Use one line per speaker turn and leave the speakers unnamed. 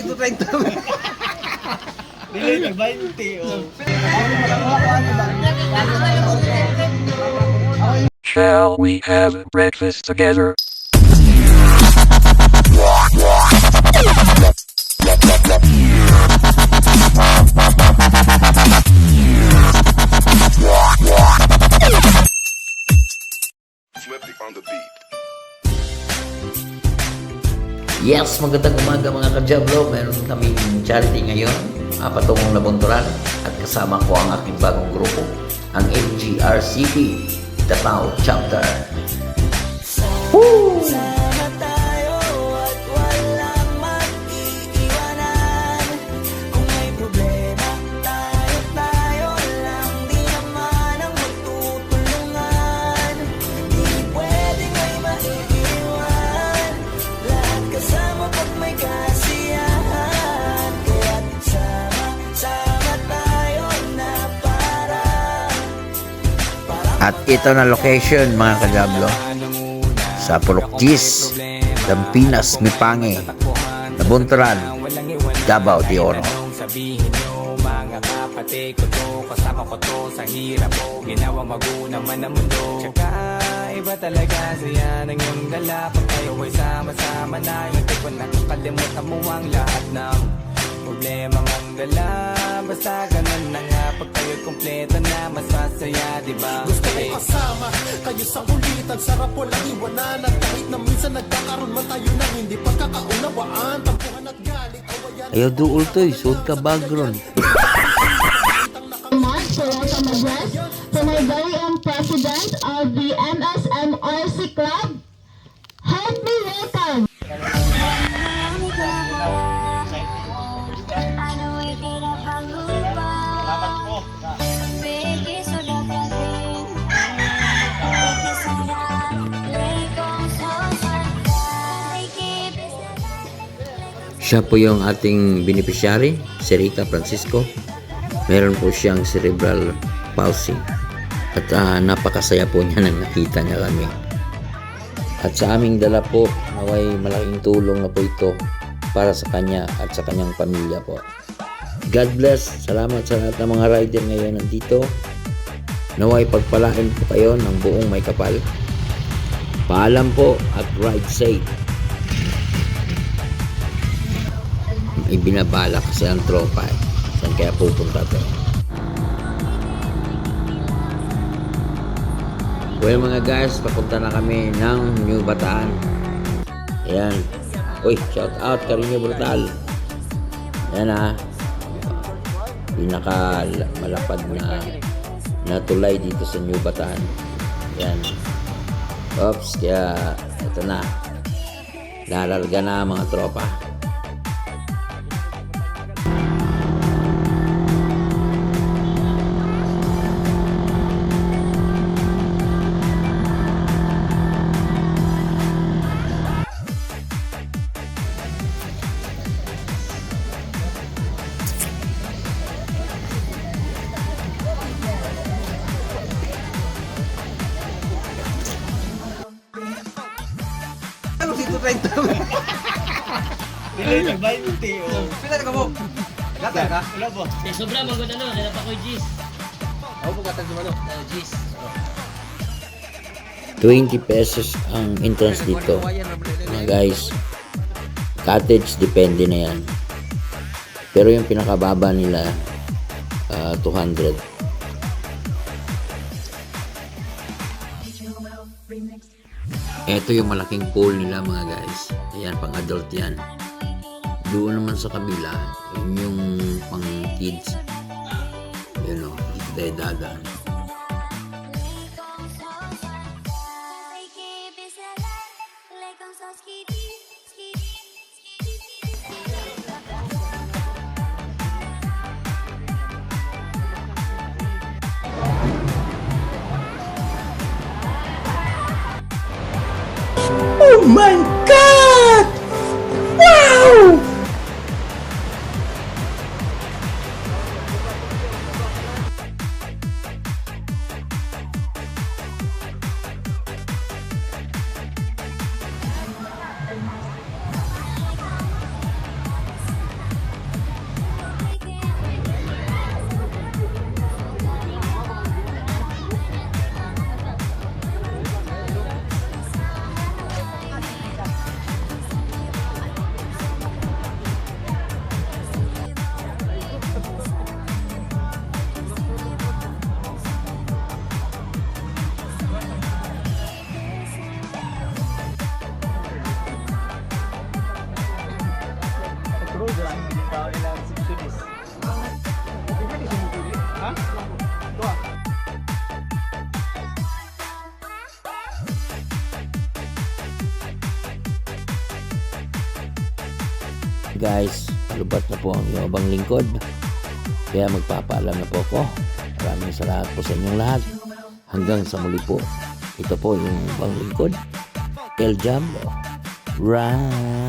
130.
Dili, 20. Oh.
Shall we have breakfast together?
Flippy on the beat.
Yes, magandang umaga mga ka-Jablo. Meron kaming charity ngayon, patungong Nabunturan, at kasama ko ang aking bagong grupo, ang MGRCP, The Tao Chapter. Woo! At ito na location mga ka-Jablo, sa Purokjis, Dampinas, Mipange, Nabunturan, Davao de Oro.
Sabihin nyo mga kapatid ko to, kasama ko to sa hirap ko, ginawa mago naman ang mundo. Tsaka iba talaga saya ng iyong dala, pag kayo ay sama-sama na, yung tipo nakakalimutan mo ang lahat ng problema mong dala. Basta ganun na nga, pag kayo'y kompleto na, mas masaya, diba?
Gusto ko kasama kayo sa ulitan, sarap walang iwanan. At kahit na minsan nagkakaroon man tayo ng hindi pagkakaunawaan, tampuhan at galit, awayan.
Ayaw duol to, suot ka background.
Much for welcome address from our very own president of the MSMRC Club. Help me welcome.
Siya po yung ating beneficiary, si Rica Francisco. Meron po siyang cerebral palsy. At napakasaya po niya nang nakita niya kami. At sa aming dala po, naway malaking tulong na po ito para sa kanya at sa kanyang pamilya po. God bless. Salamat sa lahat ng mga rider ngayon nandito. Naway pagpalain po kayo ng buong may kapal. Paalam po at ride safe. May binabala kasi ang tropa eh. Saan kaya pupunta to? Well mga guys, papunta na kami ng New Bataan. Ayan. Uy, shout out Carino Brutal. Ayan ha. Pinaka malapad na tulay dito sa New Bataan. Ayan. Oops, kaya ito na. Lalarga na mga tropa.
Dili, 20. Oh.
Pila ka mo? Gata ka?
Wala po.
Sobra magod ano, dala pa ko G's.
Ako po gata sa ano?
G's.
20 pesos ang entrance dito. Mga guys, cottage depende na yan. Pero yung pinakababa nila 200. Ito yung malaking pool nila mga guys. Ayan, pang adult yan. Doon naman sa kabila, yun yung pang kids. Yun o, dagat.
Oh my God! Wow!
Guys, palubat na po ang ibang lingkod. Kaya magpapaalam na po ako. Maraming salamat po sa inyong lahat. Hanggang sa muli po. Ito po yung ibang lingkod. El Jambo. Right.